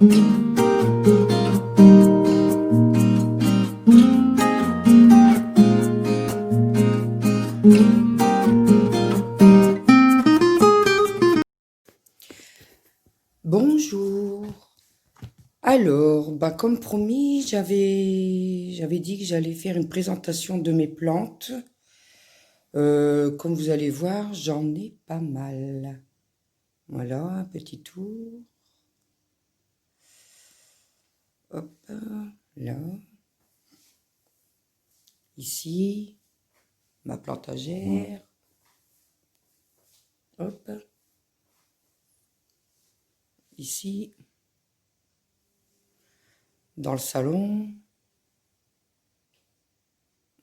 Bonjour. Alors, comme promis, j'avais dit que j'allais faire une présentation de mes plantes. Comme vous allez voir, j'en ai pas mal. Voilà, un petit tour. Hop, là. Ici, ma plantagère. Hop. Ici. Dans le salon.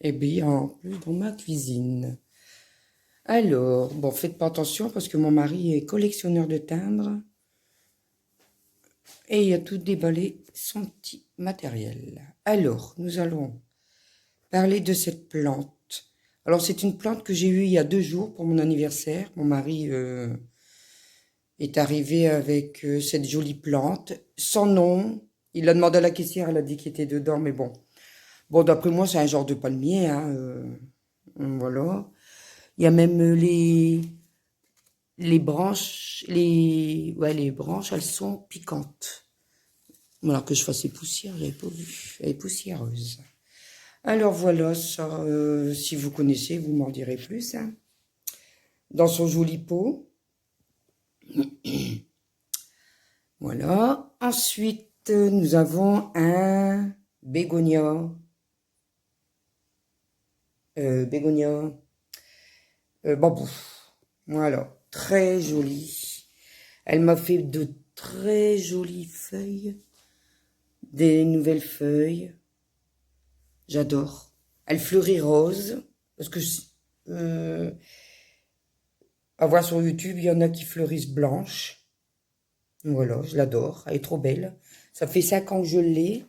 Et bien, en plus, dans ma cuisine. Alors, bon, faites pas attention parce que mon mari est collectionneur de timbres. Et il a tout déballé son petit matériel. Alors, nous allons parler de cette plante. Alors, c'est une plante que j'ai eue il y a 2 jours pour mon anniversaire. Mon mari est arrivé avec cette jolie plante, sans nom. Il a demandé à la caissière, elle a dit qu'il était dedans, mais bon. Bon, d'après moi, c'est un genre de palmier, hein, voilà. Il y a même les branches, les branches, elles sont piquantes. Alors que je fasse les poussières, j'avais pas vu. Elle est poussiéreuse. Alors voilà, ça, si vous connaissez, vous m'en direz plus. Hein. Dans son joli pot. Voilà. Ensuite, nous avons un bégonia. Bégonia. Bambou. Voilà. Très joli. Elle m'a fait de très jolies feuilles. Des nouvelles feuilles. J'adore. Elle fleurit rose. Parce que à voir sur YouTube, il y en a qui fleurissent blanches. Voilà, je l'adore. Elle est trop belle. Ça fait 5 ans que je l'ai.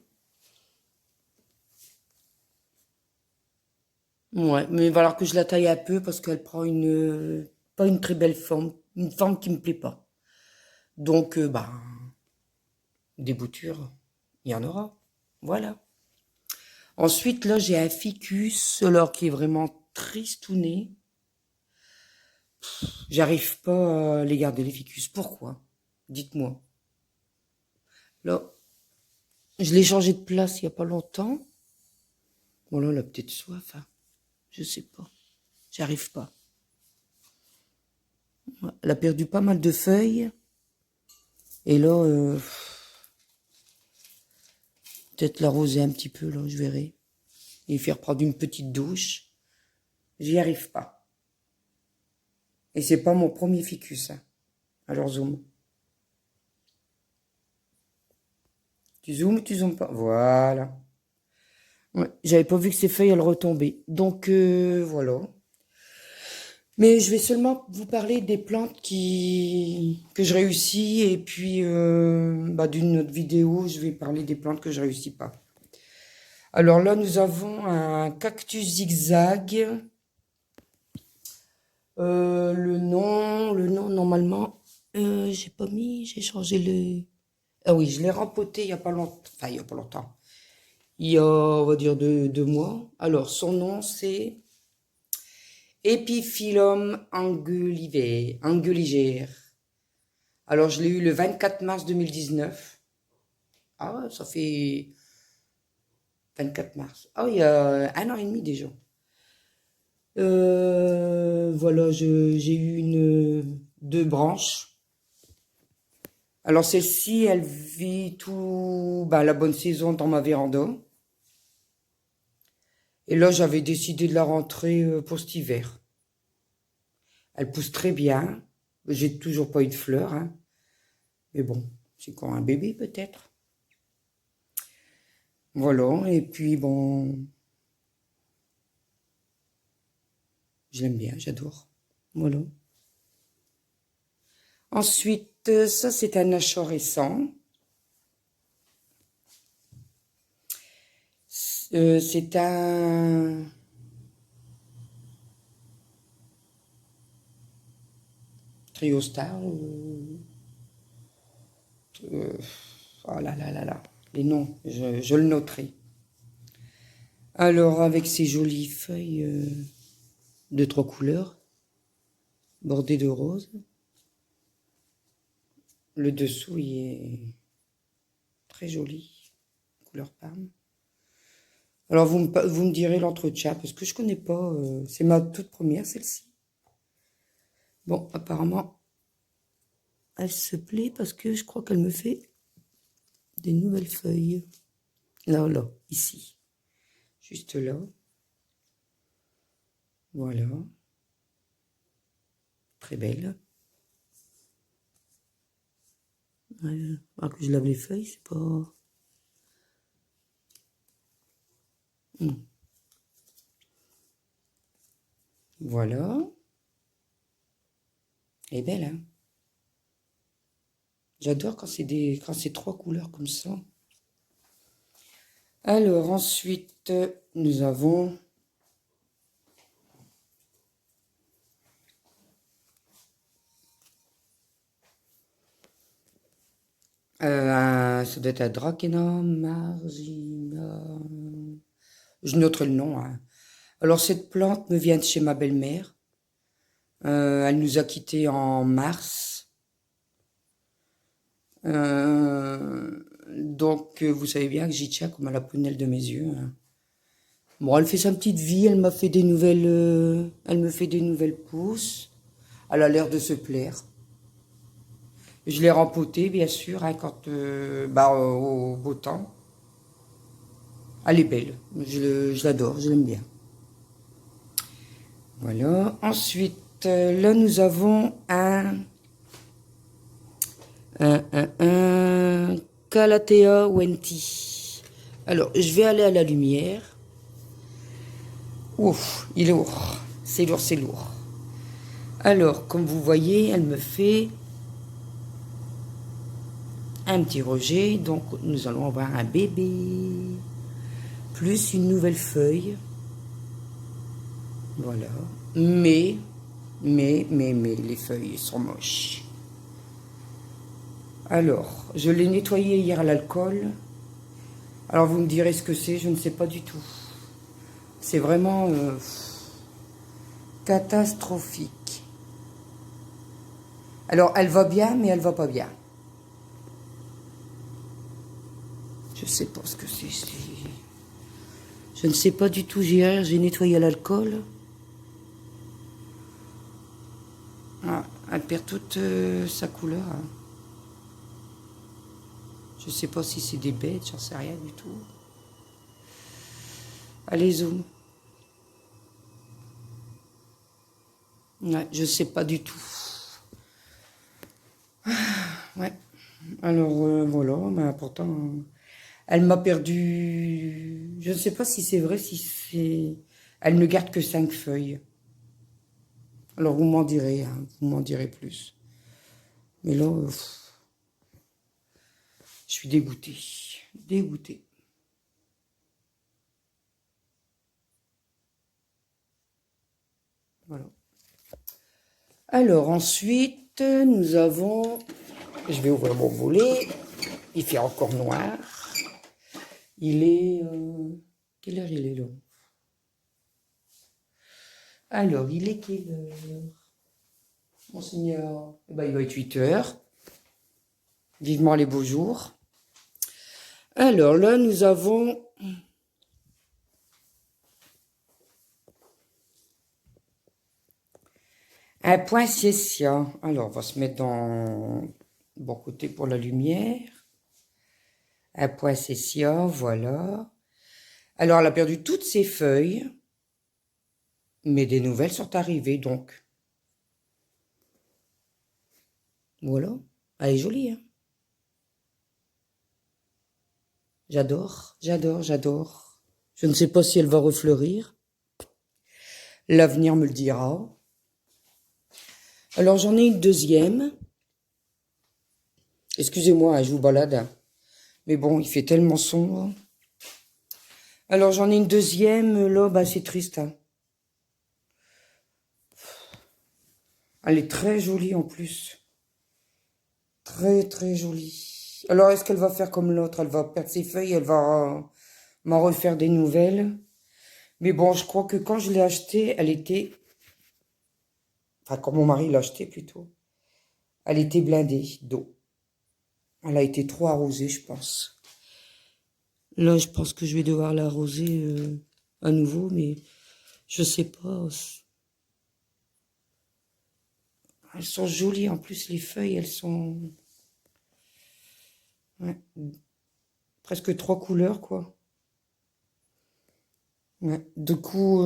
Ouais, mais il va falloir que je la taille un peu parce qu'elle prend pas une très belle forme. Une forme qui me plaît pas. Donc, des boutures, il y en aura. Voilà. Ensuite, là, j'ai un ficus, alors qui est vraiment tristouné. J'arrive pas à les garder, les ficus. Pourquoi? Dites-moi. Là, je l'ai changé de place il y a pas longtemps. Voilà, elle a peut-être soif, hein. Je sais pas. J'arrive pas. Elle a perdu pas mal de feuilles. Et là, peut-être l'arroser un petit peu, là, je verrai. Et faire prendre une petite douche. J'y arrive pas. Et c'est pas mon premier ficus, hein. Alors zoom. Tu zoomes ou tu zoomes pas? Voilà. Ouais, j'avais pas vu que ces feuilles, elles retombaient. Donc, voilà. Mais je vais seulement vous parler des plantes que je réussis. Et puis, d'une autre vidéo, je vais parler des plantes que je réussis pas. Alors là, nous avons un cactus zigzag. Le nom, normalement, j'ai pas mis, j'ai changé le... Ah oui, je l'ai rempoté il y a pas longtemps. Enfin, il y a pas longtemps. Il y a, on va dire, 2 mois. Alors, son nom, c'est Epiphyllum anguligère. Alors, je l'ai eu le 24 mars 2019. Ah ouais, ça fait 24 mars. Ah, il y a 1 an et demi déjà. Voilà, j'ai eu 2 branches. Alors celle-ci, elle vit tout la bonne saison dans ma véranda. Et là, j'avais décidé de la rentrer pour cet hiver. Elle pousse très bien. J'ai toujours pas eu de fleurs, hein. Mais bon, c'est quand un bébé peut-être. Voilà, et puis bon, je l'aime bien, j'adore. Voilà. Ensuite, ça c'est un achat récent. C'est un trio star. Oh là là là là. Les noms, je le noterai. Alors, avec ces jolies feuilles de 3 couleurs, bordées de rose. Le dessous, il est très joli, couleur parme. Alors, vous me direz l'entretien, parce que je connais pas. C'est ma toute première, celle-ci. Bon, apparemment, elle se plaît parce que je crois qu'elle me fait des nouvelles feuilles. Là, là, ici. Juste là. Voilà. Très belle. Alors que je lave les feuilles, c'est pas... Voilà. Elle est belle, hein. J'adore quand c'est 3 couleurs comme ça. Alors, ensuite, nous avons... ça doit être un Dracena margina. Je noterai le nom, hein. Alors, cette plante me vient de chez ma belle-mère. Elle nous a quittés en mars. Donc, vous savez bien que j'y tiens comme à la prunelle de mes yeux, hein. Bon, elle fait sa petite vie, elle m'a fait des nouvelles, elle me fait des nouvelles pousses. Elle a l'air de se plaire. Je l'ai rempotée, bien sûr, hein, quand, au beau temps. Elle est belle, je l'adore, je l'aime bien. Voilà. Ensuite, là, nous avons un Calathea Wenti. Alors, je vais aller à la lumière. Ouf, il est lourd. C'est lourd, c'est lourd. Alors, comme vous voyez, elle me fait un petit rejet. Donc, nous allons avoir un bébé. Plus une nouvelle feuille. Voilà. Mais, les feuilles sont moches. Alors, je l'ai nettoyé hier à l'alcool. Alors, vous me direz ce que c'est, je ne sais pas du tout. C'est vraiment catastrophique. Alors, elle va bien, mais elle va pas bien. Je sais pas ce que c'est. Je ne sais pas du tout. J'ai nettoyé à l'alcool. Ah, elle perd toute sa couleur, hein. Je sais pas si c'est des bêtes, j'en sais rien du tout. Allez, zoom. Ouais, je sais pas du tout. Ouais. Alors, voilà, mais pourtant, elle m'a perdu... Je ne sais pas si c'est vrai, si c'est... Elle ne garde que 5 feuilles. Alors, vous m'en direz, hein, vous m'en direz plus. Mais là, je suis dégoûtée. Dégoûtée. Voilà. Alors, ensuite, nous avons... Je vais ouvrir mon volet. Il fait encore noir. Il est... Quelle heure il est là? Alors, il est quelle heure? Monseigneur, eh ben, il va être 8 heures. Vivement les beaux jours. Alors là, nous avons... un poinsettia. Alors, on va se mettre dans le bon côté pour la lumière. Un poinsettia, voilà. Alors, elle a perdu toutes ses feuilles. Mais des nouvelles sont arrivées, donc. Voilà. Elle est jolie, hein. J'adore, j'adore, j'adore. Je ne sais pas si elle va refleurir. L'avenir me le dira. Alors, j'en ai une deuxième. Excusez-moi, hein, je vous balade, hein. Mais bon, il fait tellement sombre. Alors, j'en ai une deuxième. Là, bah, c'est triste, hein. Elle est très jolie en plus. Très, très jolie. Alors, est-ce qu'elle va faire comme l'autre? Elle va perdre ses feuilles, elle va m'en refaire des nouvelles. Mais bon, je crois que quand je l'ai achetée, elle était... Enfin, quand mon mari l'a achetée plutôt, elle était blindée d'eau. Elle a été trop arrosée, je pense. Là, je pense que je vais devoir l'arroser à nouveau, mais je sais pas. Elles sont jolies en plus, les feuilles, elles sont... Ouais, presque 3 couleurs, quoi. Ouais. Du coup,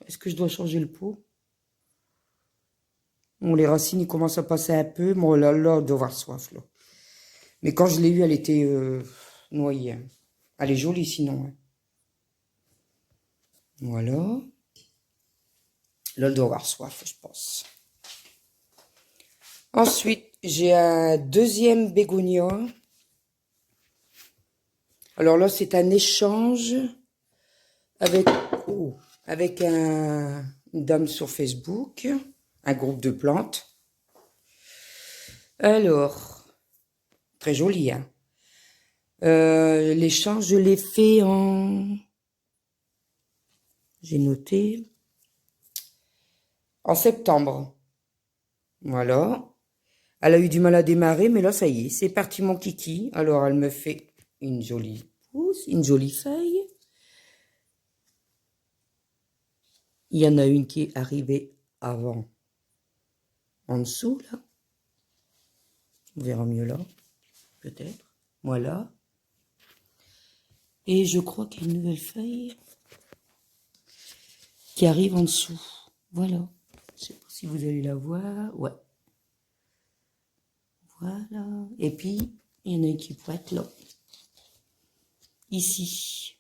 est-ce que je dois changer le pot? Bon, les racines, ils commencent à passer un peu. Bon, là, on doit avoir soif, là. Mais quand je l'ai eue, elle était noyée, hein. Elle est jolie, sinon, hein. Voilà. Là, elle doit avoir soif, je pense. Ensuite, j'ai un deuxième bégonia. Alors là, c'est un échange avec, avec une dame sur Facebook, un groupe de plantes. Alors, très joli, hein. L'échange, je l'ai fait en... J'ai noté. En septembre. Voilà. Elle a eu du mal à démarrer, mais là, ça y est, c'est parti mon kiki. Alors, elle me fait une jolie pousse, une jolie feuille. Il y en a une qui est arrivée avant, en dessous, là. On verra mieux là, peut-être. Voilà. Et je crois qu'il y a une nouvelle feuille qui arrive en dessous. Voilà. Je sais pas si vous allez la voir. Ouais. Voilà. Et puis, il y en a une qui pointe là. Ici.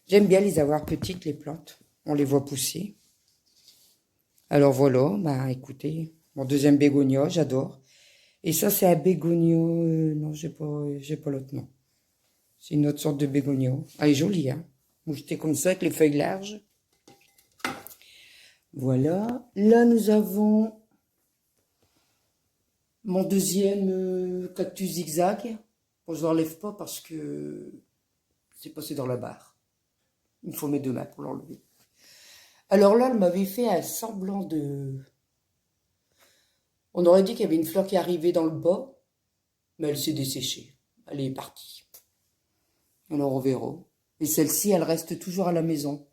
J'aime bien les avoir petites, les plantes. On les voit pousser. Alors voilà, bah écoutez, mon deuxième bégonia, j'adore. Et ça, c'est un bégonia... non, j'ai pas l'autre nom. C'est une autre sorte de bégonia. Elle est jolie, hein. Moucheté comme ça, avec les feuilles larges. Voilà. Là, nous avons mon deuxième cactus zigzag. Bon, je ne l'enlève pas parce que c'est passé dans la barre. Il faut mes deux mains pour l'enlever. Alors là, elle m'avait fait un semblant de... On aurait dit qu'il y avait une fleur qui arrivait dans le bas, mais elle s'est desséchée. Elle est partie. Alors on verra. Et celle-ci, elle reste toujours à la maison.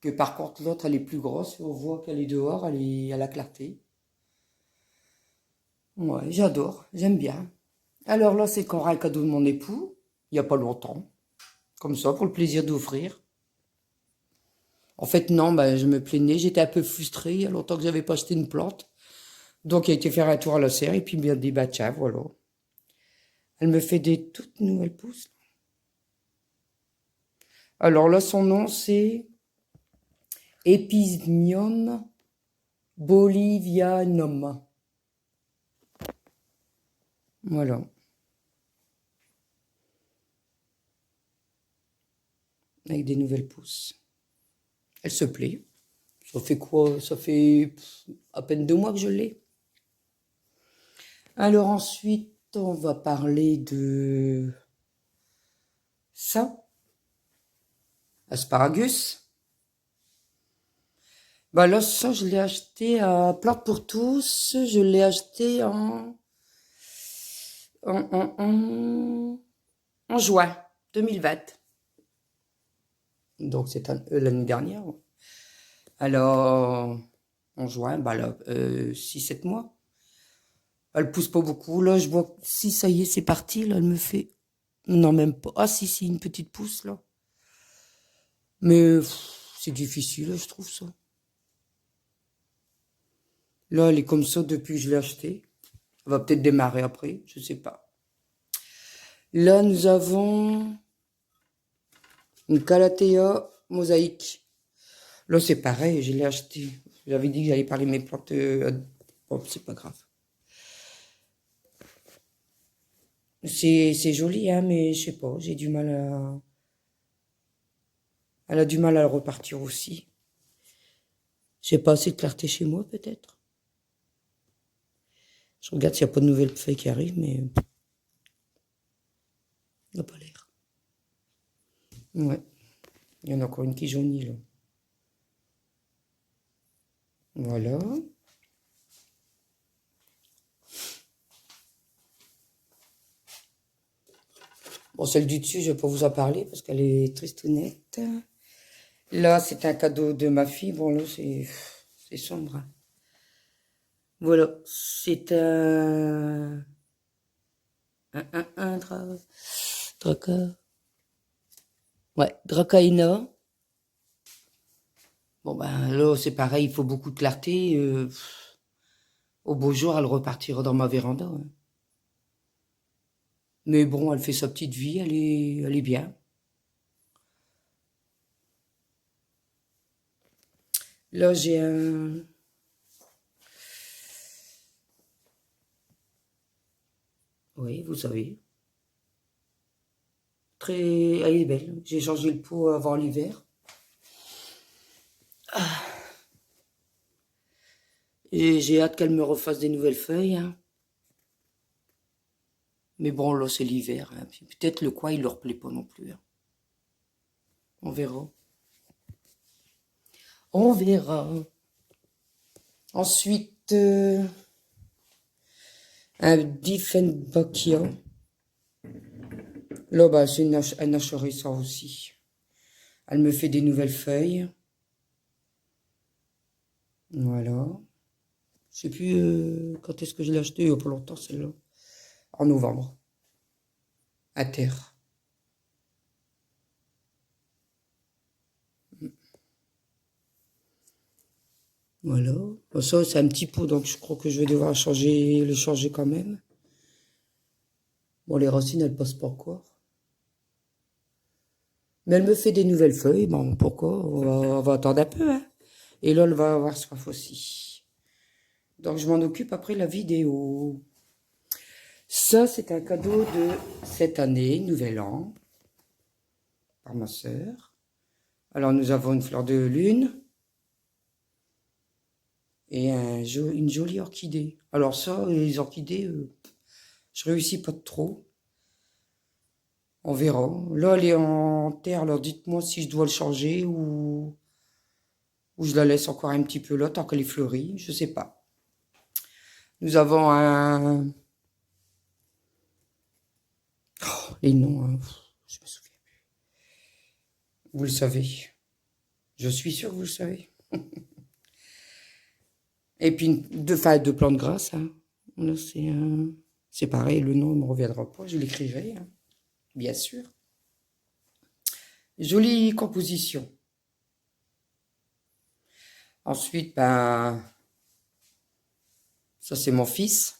Que par contre, l'autre, elle est plus grosse. On voit qu'elle est dehors, elle est à la clarté. Ouais, j'adore, j'aime bien. Alors là, c'est encore un cadeau de mon époux, il n'y a pas longtemps. Comme ça, pour le plaisir d'offrir. En fait, non, bah, je me plaignais, j'étais un peu frustrée. Il y a longtemps que j'avais pas acheté une plante. Donc, il a été faire un tour à la serre et puis bien dit, bah tiens, voilà. Elle me fait des toutes nouvelles pousses. Alors là, son nom, c'est Epismium bolivianum. Voilà. Avec des nouvelles pousses. Elle se plaît. Ça fait quoi? Ça fait à peine 2 mois que je l'ai. Alors ensuite, on va parler de ça. Asparagus. Bah là, ça, je l'ai acheté à Plante pour tous. Je l'ai acheté en, en, en, en juin 2020. Donc, c'est l'année dernière. Alors, en juin, bah là, 6-7 mois. Elle pousse pas beaucoup. Là, je vois, si ça y est, c'est parti. Là, elle me fait... Non, même pas. Ah, si, une petite pousse, là. Mais c'est difficile, je trouve ça. Là, elle est comme ça depuis que je l'ai achetée. Elle va peut-être démarrer après, je sais pas. Là, nous avons une Calathea mosaïque. Là, c'est pareil, je l'ai acheté. J'avais dit que j'allais parler de mes plantes. Bon, c'est pas grave. C'est joli, hein, mais je sais pas, j'ai du mal à... Elle a du mal à repartir aussi. J'ai pas assez de clarté chez moi, peut-être. Je regarde s'il n'y a pas de nouvelles feuilles qui arrivent, mais il n'y a pas l'air. Ouais. Il y en a encore une qui jaunit, là. Voilà. Bon, celle du dessus, je vais pas vous en parler parce qu'elle est tristounette. Là, c'est un cadeau de ma fille. Bon, là, c'est sombre, hein. Voilà, c'est un draca. Ouais, Dracaena. Bon, ben là, c'est pareil, il faut beaucoup de clarté. Au beau jour, elle repartira dans ma véranda, hein. Mais bon, elle fait sa petite vie, elle est bien. Là, j'ai un... Oui, vous savez. Très... Elle est belle. J'ai changé le pot avant l'hiver. Et j'ai hâte qu'elle me refasse des nouvelles feuilles, hein. Mais bon, là, c'est l'hiver, hein. Puis peut-être le coin, il leur plaît pas non plus, hein. On verra. On verra. Ensuite, un Diefenbachia. Là, bah, c'est un arborescent aussi. Elle me fait des nouvelles feuilles. Voilà. Je sais plus quand est-ce que je l'ai acheté, il y a pas longtemps, celle-là. En novembre. À terre. Voilà. Bon, ça, c'est un petit pot, donc je crois que je vais devoir le changer quand même. Bon, les racines, elles passent pas encore. Mais elle me fait des nouvelles feuilles. Bon, pourquoi? On va attendre un peu, hein. Et là, elle va avoir soif aussi. Donc, je m'en occupe après la vidéo. Ça, c'est un cadeau de cette année, Nouvel An, par ma sœur. Alors, nous avons une fleur de lune et une jolie orchidée. Alors ça, les orchidées, je réussis pas trop. On verra. Là, elle est en terre, alors dites-moi si je dois le changer ou je la laisse encore un petit peu là, tant qu'elle est fleurie, je sais pas. Nous avons les noms, hein, je me souviens plus. Vous le savez. Je suis sûr que vous le savez. Et puis, deux plantes grasses, hein. Là, c'est pareil, le nom ne me reviendra pas, je l'écrirai, hein, bien sûr. Jolie composition. Ensuite, ben, ça c'est mon fils.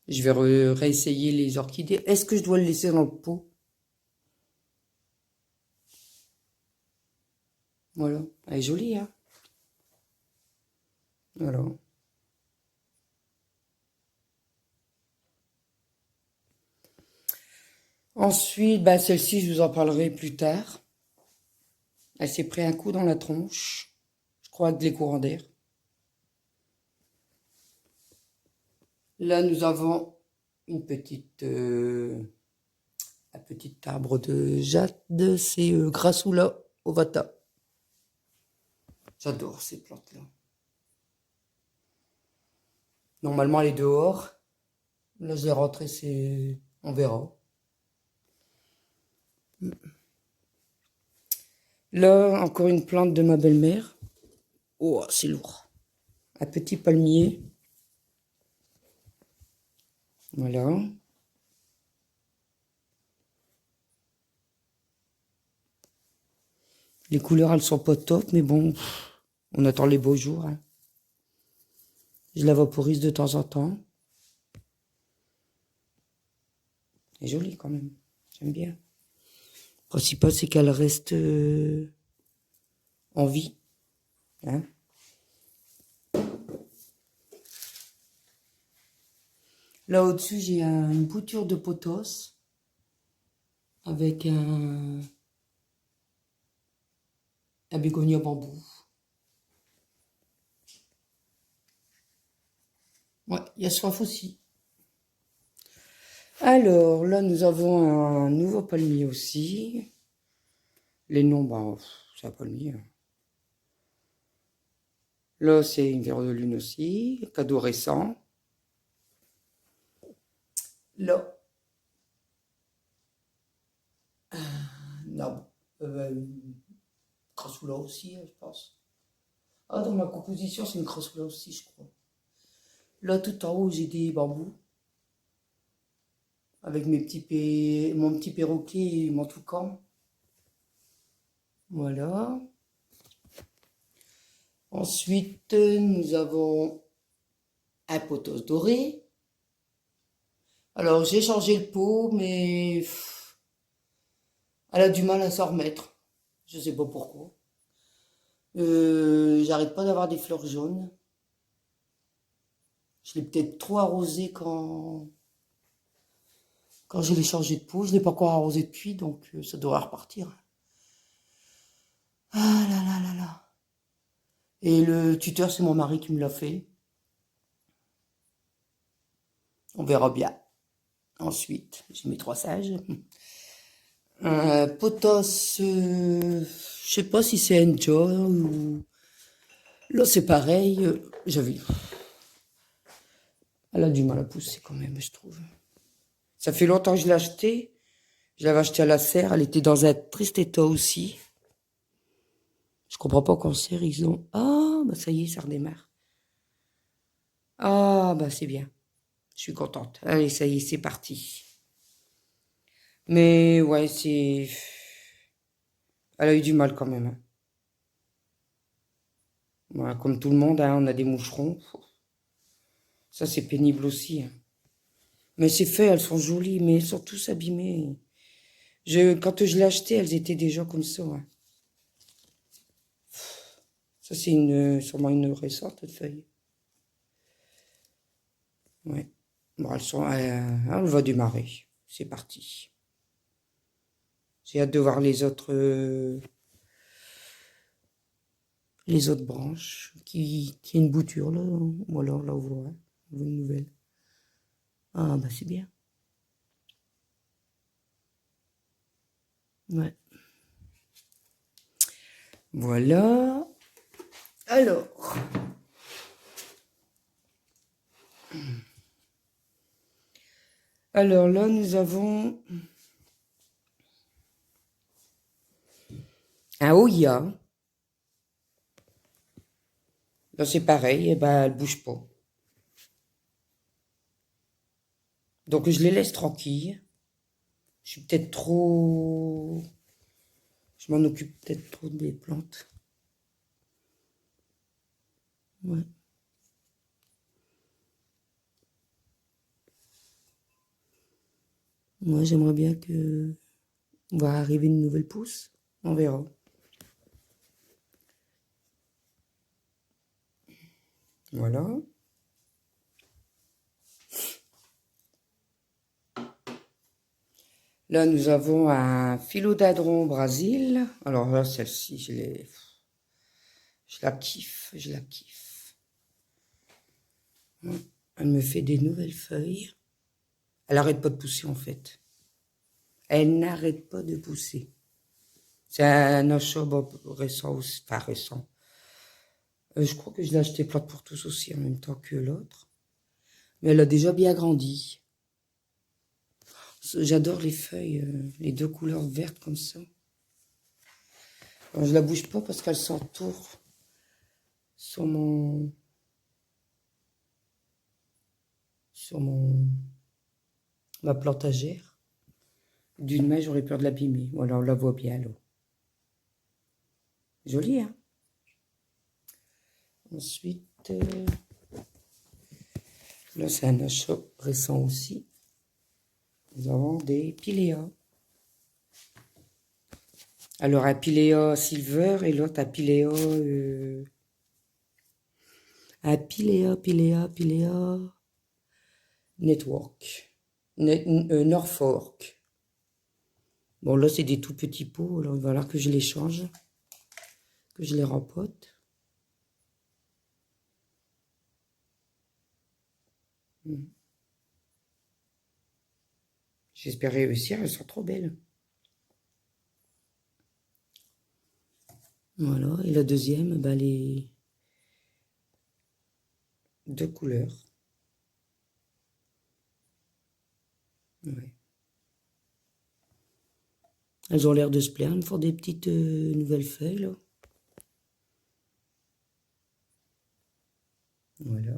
Je vais réessayer les orchidées. Est-ce que je dois le laisser dans le pot? Voilà, elle est jolie, hein. Voilà. Ensuite, ben, celle-ci, je vous en parlerai plus tard. Elle s'est pris un coup dans la tronche. Je crois avec les courants d'air. Là, nous avons une un petit arbre de jade. C'est Grassoula ovata. J'adore ces plantes-là. Normalement, elle est dehors. Là, je l'ai rentrée, on verra. Là, encore une plante de ma belle-mère. Oh, c'est lourd. Un petit palmier. Voilà. Les couleurs, elles sont pas top, mais bon, on attend les beaux jours, hein. Je la vaporise de temps en temps. Elle est jolie quand même. J'aime bien. Le principal, c'est qu'elle reste en vie, hein. Là au-dessus, j'ai une bouture de pothos avec un bégonia bambou. Ouais, il y a soif aussi. Alors, là, nous avons un nouveau palmier aussi. Les noms, bah, c'est un palmier, hein. Là, c'est une verre de lune aussi, cadeau récent. Là, non, crassula aussi, je pense. Ah, dans ma composition, c'est une crassula aussi, je crois. Là, tout en haut, j'ai des bambous avec mon petit perroquet et mon toucan. Voilà. Ensuite, nous avons un pothos doré. Alors, j'ai changé le pot, mais elle a du mal à s'en remettre. Je sais pas pourquoi. J'arrête pas d'avoir des fleurs jaunes. Je l'ai peut-être trop arrosé quand je l'ai changé de pot. Je l'ai pas encore arrosé depuis, donc ça devrait repartir. Ah là là là là. Et le tuteur, c'est mon mari qui me l'a fait. On verra bien. Ensuite, j'ai mes 3 sages. Potos, je sais pas si c'est Enjoy ou... Là, c'est pareil. J'avais... Elle a du mal à pousser quand même, je trouve. Ça fait longtemps que je l'ai acheté. Je l'avais acheté à la serre. Elle était dans un triste état aussi. Je comprends pas qu'en serre, ils ont... Ah, bah ça y est, ça redémarre. Ah, bah c'est bien. Je suis contente. Allez, ça y est, c'est parti. Mais ouais, c'est... Elle a eu du mal quand même, hein. Voilà, comme tout le monde, hein, on a des moucherons. Ça, c'est pénible aussi, hein. Mais c'est fait, elles sont jolies, mais elles sont tous abîmées. Quand je l'ai acheté, elles étaient déjà comme ça, hein. Ça, c'est sûrement une récente feuille. Ouais. Bon, on va démarrer. C'est parti. J'ai hâte de voir les autres branches qui a une bouture là. Ou alors là, on voit une nouvelle. Ah, bah c'est bien. Ouais. Voilà. Alors. Alors là, nous avons un Oya. Là, c'est pareil, et ben, elle bouge pas. Donc, je les laisse tranquilles. Je suis peut-être trop... Je m'en occupe peut-être trop des plantes. Ouais. Moi, j'aimerais bien que... On va arriver une nouvelle pousse. On verra. Voilà. Là, nous avons un philodendron Brésil. Alors là, celle-ci, je la kiffe, je la kiffe. Elle me fait des nouvelles feuilles. Elle n'arrête pas de pousser, en fait. Elle n'arrête pas de pousser. C'est un achat récent, enfin récent. Je crois que je l'ai acheté plante pour tous aussi en même temps que l'autre. Mais elle a déjà bien grandi. J'adore les feuilles, les deux couleurs vertes comme ça. Alors, je la bouge pas parce qu'elle s'entoure sur sur ma plantagère. D'une main, j'aurais peur de l'abîmer. Voilà, on la voit bien, là. Jolie, hein? Ensuite, là, c'est un achat récent aussi. Nous avons des piléas. Alors, un piléa silver et l'autre un piléa... un piléa network. Norfolk. Bon, là, c'est des tout petits pots. Alors, il va falloir que je les change. Que je les rempote. J'espère réussir, elles sont trop belles. Voilà, et la deuxième, bah, les deux couleurs. Ouais. Elles ont l'air de se plaire, elles me font des petites nouvelles feuilles, là. Voilà.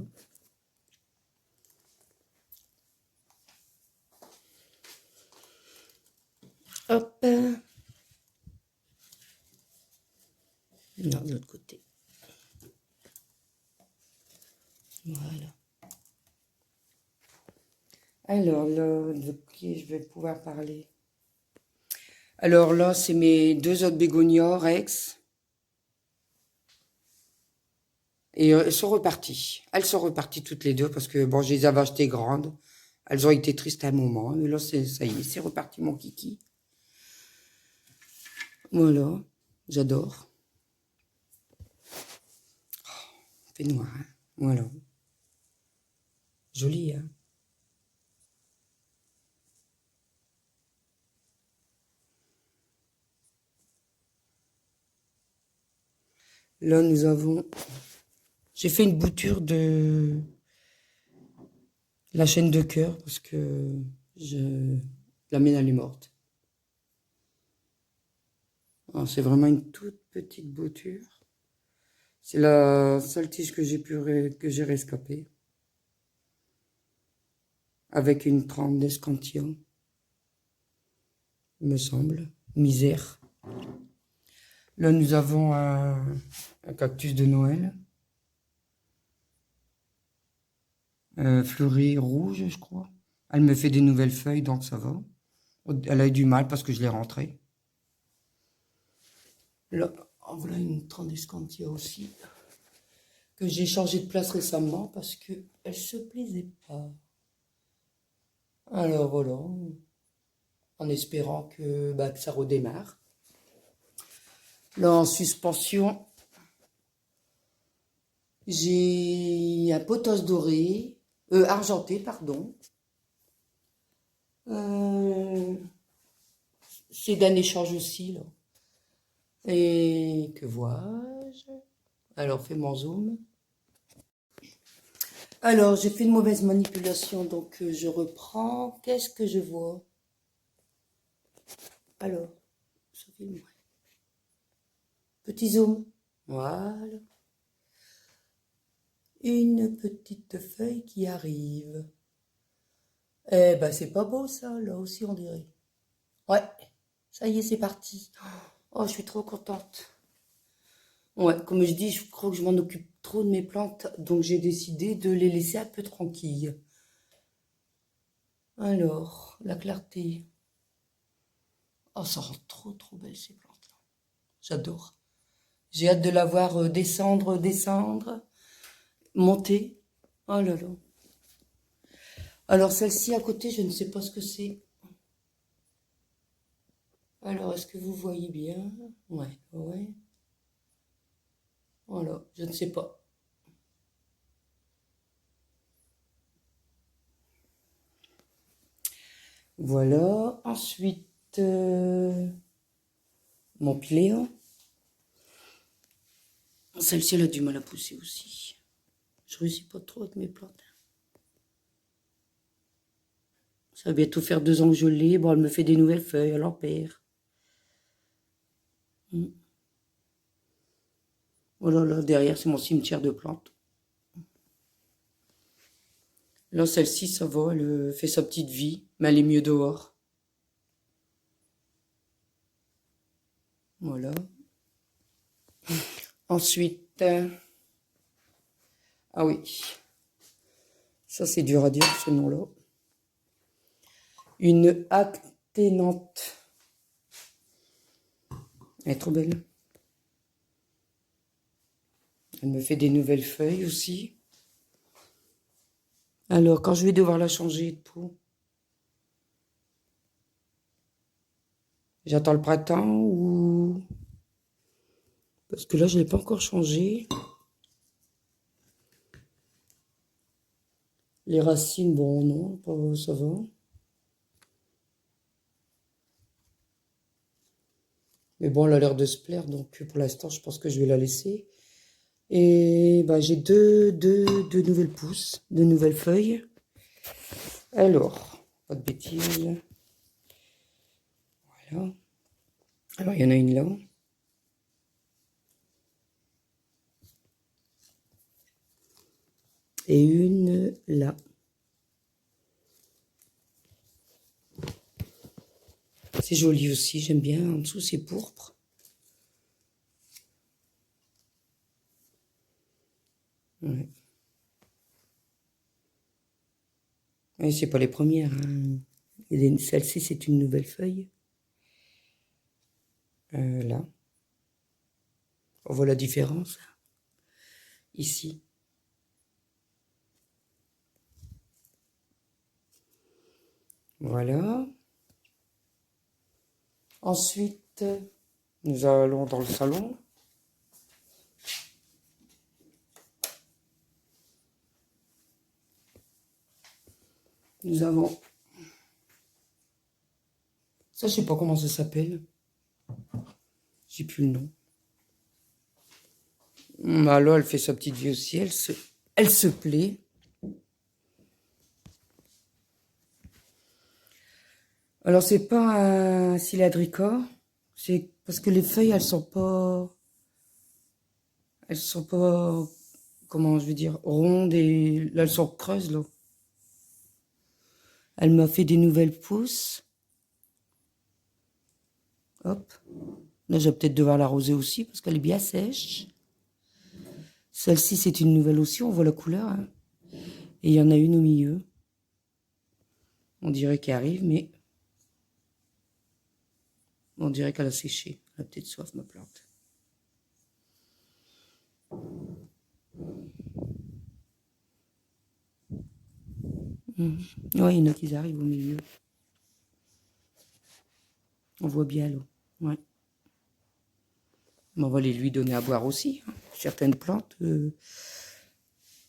Hop. Non, de l'autre côté. Voilà. Alors là, de qui je vais pouvoir parler? Alors là, c'est mes deux autres bégonias Rex. Et elles sont reparties. Elles sont reparties toutes les deux parce que, bon, je les avais achetées grandes. Elles ont été tristes à un moment. Mais là, ça y est, c'est reparti mon kiki. Voilà. J'adore. Fait noir, hein. Voilà. Joli, hein. Là, nous avons... J'ai fait une bouture de la chaîne de cœur parce que la mienne, elle est morte. C'est vraiment une toute petite bouture. C'est la seule tige que j'ai rescapée. Avec une trempe d'escantillon, me semble. Misère. Là, nous avons un cactus de Noël. Fleuri rouge, je crois. Elle me fait des nouvelles feuilles, donc ça va. Elle a eu du mal parce que je l'ai rentrée. Là, en voilà une trempe d'escantillon aussi. Que j'ai changé de place récemment parce que elle se plaisait pas. Alors voilà. En espérant que ça redémarre. Là, en suspension, j'ai un pothos doré, argenté, pardon. C'est d'un échange aussi, là. Et que vois-je? Alors, fais mon zoom. Alors, j'ai fait une mauvaise manipulation, donc je reprends. Qu'est-ce que je vois? Alors, sauvez-moi. Petit zoom. Voilà. Une petite feuille qui arrive. Eh ben, c'est pas beau ça, là aussi on dirait. Ouais, ça y est, c'est parti. Oh, je suis trop contente. Ouais, comme je dis, je crois que je m'en occupe trop de mes plantes, donc j'ai décidé de les laisser un peu tranquilles. Alors, la clarté. Oh, ça rend trop belle ces plantes-là. J'adore. J'ai hâte de la voir descendre, monter. Oh là là. Alors celle-ci à côté, je ne sais pas ce que c'est. Alors, est-ce que vous voyez bien? Ouais, ouais. Voilà, je ne sais pas. Voilà. Ensuite, mon piléa. Celle-ci, elle a du mal à pousser aussi. Je réussis pas trop avec mes plantes. Ça va bientôt faire 2 ans que je l'ai. Bon, elle me fait des nouvelles feuilles, elle en perd. Voilà, là, derrière, c'est mon cimetière de plantes. Là, celle-ci, ça va, elle fait sa petite vie, mais elle est mieux dehors. Voilà. Ensuite, ah oui, ça c'est dur à dire ce nom-là. Une acténante. Elle est trop belle. Elle me fait des nouvelles feuilles aussi. Alors, quand je vais devoir la changer de peau, j'attends le printemps ou... Parce que là, je ne l'ai pas encore changé. Les racines, bon, non, ça va. Mais bon, elle a l'air de se plaire, donc pour l'instant, je pense que je vais la laisser. Et bah, j'ai deux nouvelles pousses, deux nouvelles feuilles. Alors, pas de bêtises. Voilà. Alors, il y en a une là. Et une là. C'est joli aussi, j'aime bien. En dessous, c'est pourpre. Ouais. Et c'est pas les premières, hein. Celle-ci, c'est une nouvelle feuille. Là. On voit la différence. Ici. Voilà. Ensuite, nous allons dans le salon. Nous avons... Ça, je sais pas comment ça s'appelle. J'ai plus le nom. Bah là, elle fait sa petite vie aussi. Elle se plaît. Alors, c'est pas un cylindrica. C'est parce que les feuilles, elles sont pas, comment je vais dire, rondes et là, elles sont creuses, là. Elle m'a fait des nouvelles pousses. Hop. Là, je vais peut-être devoir l'arroser aussi parce qu'elle est bien sèche. Celle-ci, c'est une nouvelle aussi. On voit la couleur, hein. Et il y en a une au milieu. On dirait qu'elle arrive, mais on dirait qu'elle a séché. Elle a peut-être soif, ma plante. Ouais, il y en a qui arrivent au milieu. On voit bien l'eau. Ouais. Mais on va les lui donner à boire aussi, hein. Certaines plantes, il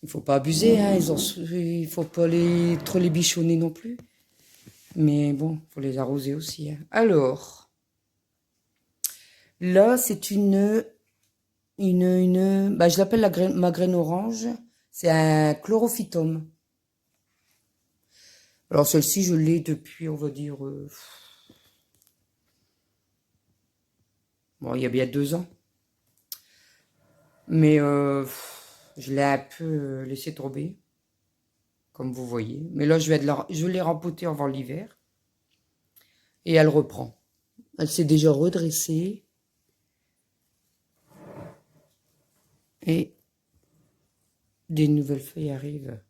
faut pas abuser, hein. Il faut pas trop les bichonner non plus. Mais bon, faut les arroser aussi, hein. Alors, là, c'est bah, je l'appelle ma graine orange. C'est un chlorophytum. Alors, celle-ci, je l'ai depuis, on va dire, bon, il y a bien 2 ans. Mais je l'ai un peu laissé tomber, comme vous voyez. Mais là, je l'ai rempotée avant l'hiver. Et elle reprend. Elle s'est déjà redressée. Et des nouvelles feuilles arrivent.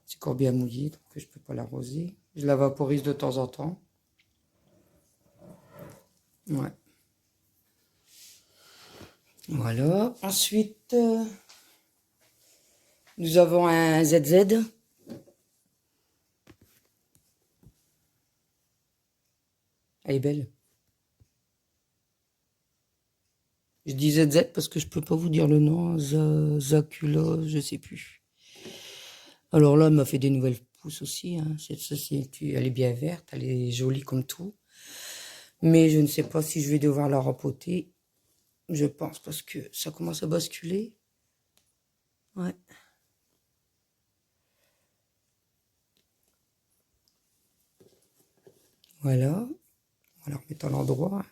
C'est encore bien mouillé, donc je ne peux pas l'arroser. Je la vaporise de temps en temps. Ouais. Voilà. Ensuite, nous avons un ZZ. Elle est belle. Je dis ZZ parce que je peux pas vous dire le nom. Zacula, je sais plus. Alors là, elle m'a fait des nouvelles pousses aussi, hein. Cette société, elle est bien verte, elle est jolie comme tout. Mais je ne sais pas si je vais devoir la rempoter. Je pense parce que ça commence à basculer. Ouais. Voilà. On va la remettre à l'endroit.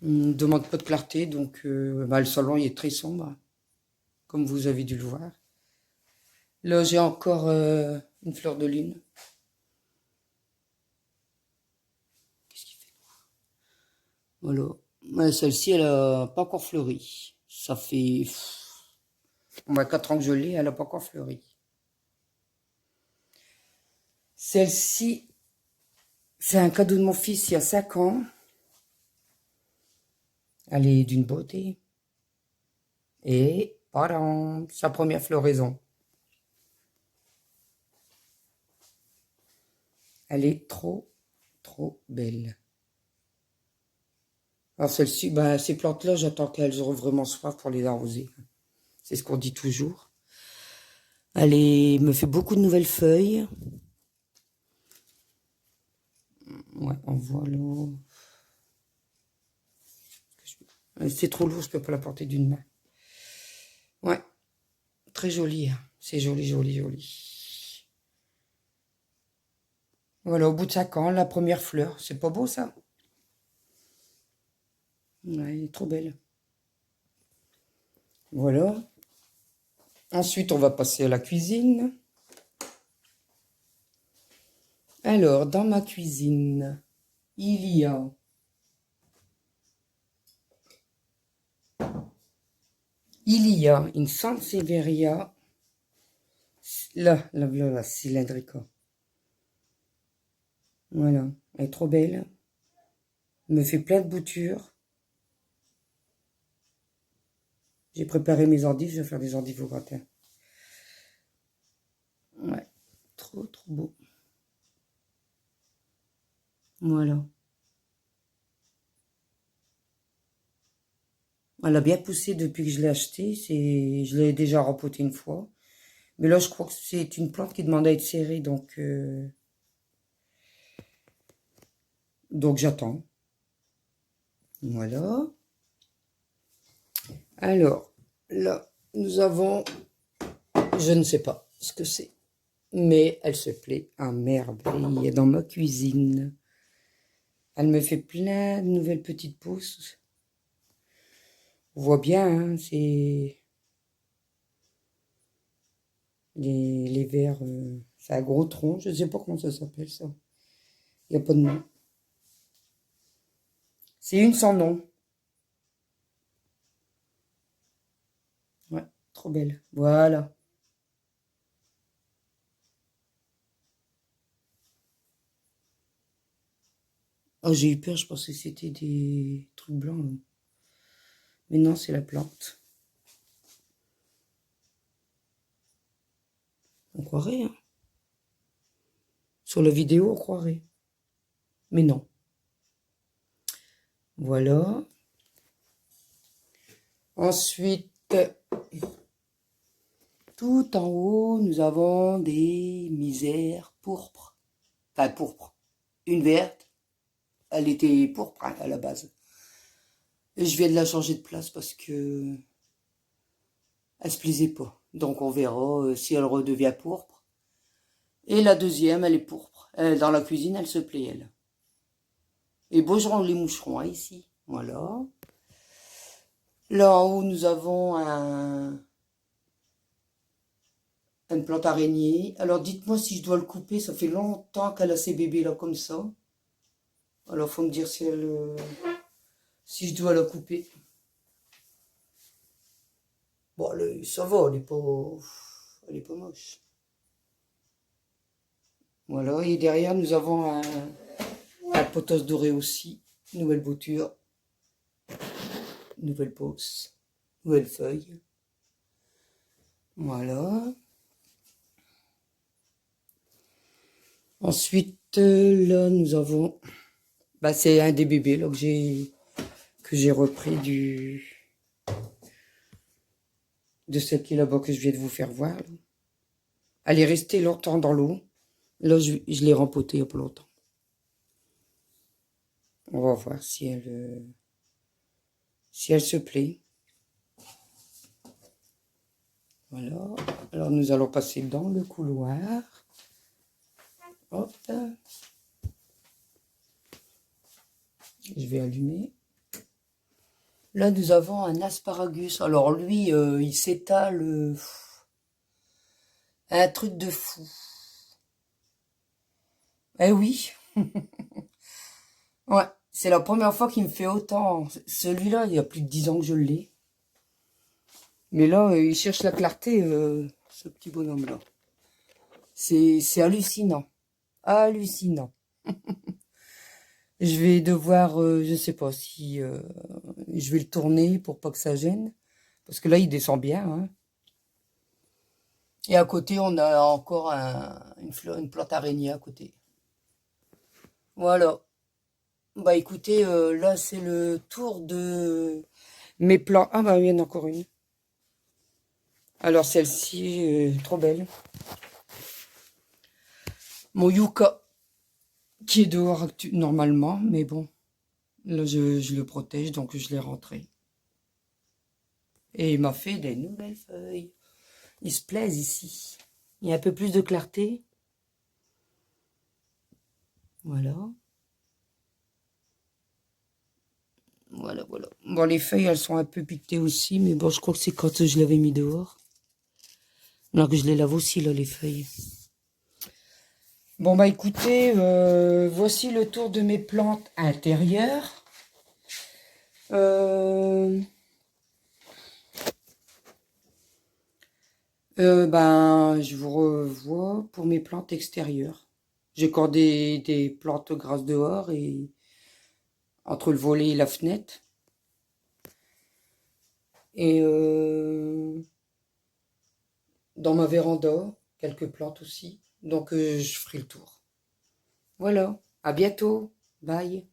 On ne demande pas de clarté, donc bah, le salon il est très sombre, comme vous avez dû le voir. Là, j'ai encore une fleur de lune. Qu'est-ce qu'il fait? Voilà. Ouais, celle-ci, elle n'a pas encore fleuri. Ça fait 4 ans que je l'ai, elle n'a pas encore fleuri. Celle-ci, c'est un cadeau de mon fils il y a 5 ans. Elle est d'une beauté. Et voilà, sa première floraison. Elle est trop, trop belle. Alors celle-ci, bah, ces plantes-là, j'attends qu'elles auront vraiment soif pour les arroser. C'est ce qu'on dit toujours. Me fait beaucoup de nouvelles feuilles. Ouais, en voilà. C'est trop lourd, je peux pas la porter d'une main. Ouais, très joli. C'est joli, joli, joli. Voilà, au bout de 5 ans, la première fleur. C'est pas beau, ça? Ouais, elle est trop belle. Voilà. Ensuite, on va passer à la cuisine. Alors, dans ma cuisine, il y a une Sansevieria, la cylindrica. Voilà, elle est trop belle. Elle me fait plein de boutures. J'ai préparé mes endives, je vais faire des endives au gratin. Ouais, trop, trop beau. Voilà. Elle a bien poussé depuis que je l'ai acheté. Je l'ai déjà rempoté une fois. Mais là, je crois que c'est une plante qui demande à être serrée, donc j'attends. Voilà. Alors, là, nous avons, je ne sais pas ce que c'est, mais elle se plaît à merveille dans ma cuisine. Elle me fait plein de nouvelles petites pousses. On voit bien, hein, c'est les vers, c'est un gros tronc, je ne sais pas comment ça s'appelle ça. Il n'y a pas de nom. C'est une sans nom. Ouais, trop belle. Voilà. Oh, j'ai eu peur, je pensais que c'était des trucs blancs, là. Mais non, c'est la plante. On croirait, hein. Sur la vidéo, on croirait. Mais non. Voilà. Ensuite, tout en haut, nous avons des misères pourpres. Enfin, pourpres. Une verte. Elle était pourpre, hein, à la base. Et je viens de la changer de place parce que elle se plaisait pas. Donc on verra si elle redevient pourpre. Et la deuxième, elle est pourpre. Dans la cuisine, elle se plaît, elle. Et bougeront les moucherons, hein, ici. Voilà. Là en haut, nous avons une plante araignée. Alors dites-moi si je dois le couper. Ça fait longtemps qu'elle a ses bébés là comme ça. Alors faut me dire si je dois la couper. Bon, ça va, elle est pas moche. Voilà, et derrière nous avons un pothos doré aussi. Nouvelle bouture, nouvelle pose, nouvelle feuille. Voilà. Ensuite, là, nous avons... Bah, c'est un des bébés là, que j'ai repris de celle qui est là-bas que je viens de vous faire voir. Là. Elle est restée longtemps dans l'eau. Là, je l'ai rempotée il n'y a pas longtemps. On va voir si elle se plaît. Voilà. Alors, nous allons passer dans le couloir. Hop. Je vais allumer. Là, nous avons un asparagus. Alors, lui, il s'étale un truc de fou. Eh oui. Ouais, c'est la première fois qu'il me fait autant. Celui-là, il y a plus de 10 ans que je l'ai. Mais là, il cherche la clarté, ce petit bonhomme-là. C'est hallucinant. Hallucinant. Je vais devoir, je sais pas si je vais le tourner pour pas que ça gêne. Parce que là, il descend bien. Hein. Et à côté, on a encore une plante araignée à côté. Voilà. Bah écoutez, là c'est le tour de mes plantes. Ah bah oui, il y en a encore une. Alors celle-ci, trop belle. Mon yucca, qui est dehors normalement, mais bon, là je le protège, donc je l'ai rentré. Et il m'a fait des nouvelles feuilles. Ils se plaisent ici. Il y a un peu plus de clarté. Voilà. Voilà, voilà. Bon, les feuilles, elles sont un peu piquetées aussi, mais bon, je crois que c'est quand je l'avais mis dehors. Là que je les lave aussi, là, les feuilles. Bon, bah écoutez, voici le tour de mes plantes intérieures. Ben, je vous revois pour mes plantes extérieures. J'ai encore des plantes grasses dehors et entre le volet et la fenêtre. Et dans ma véranda, quelques plantes aussi. Donc, je ferai le tour. Voilà. À bientôt. Bye.